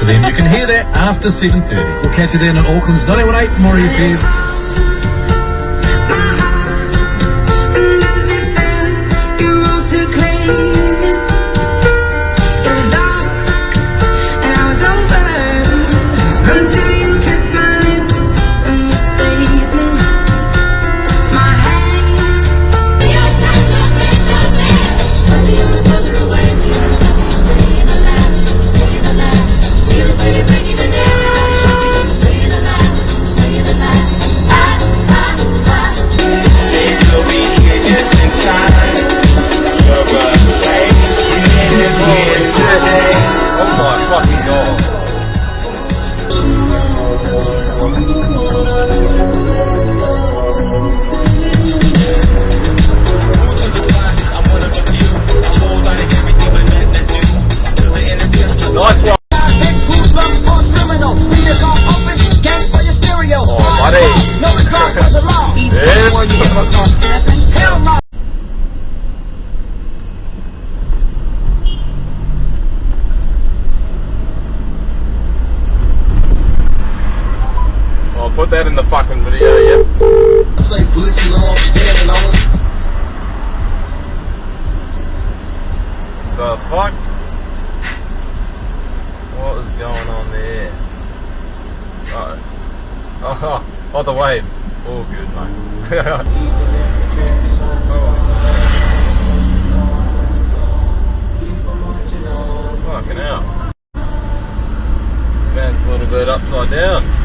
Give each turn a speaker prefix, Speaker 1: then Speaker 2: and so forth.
Speaker 1: for them. You can hear that after 7:30. We'll catch you then on Auckland's 91.8 More FM.
Speaker 2: Put that in the fucking video, yeah. The fuck? What is going on there? Oh, the wave. All good, mate. Fucking hell. Man's a little bit upside down.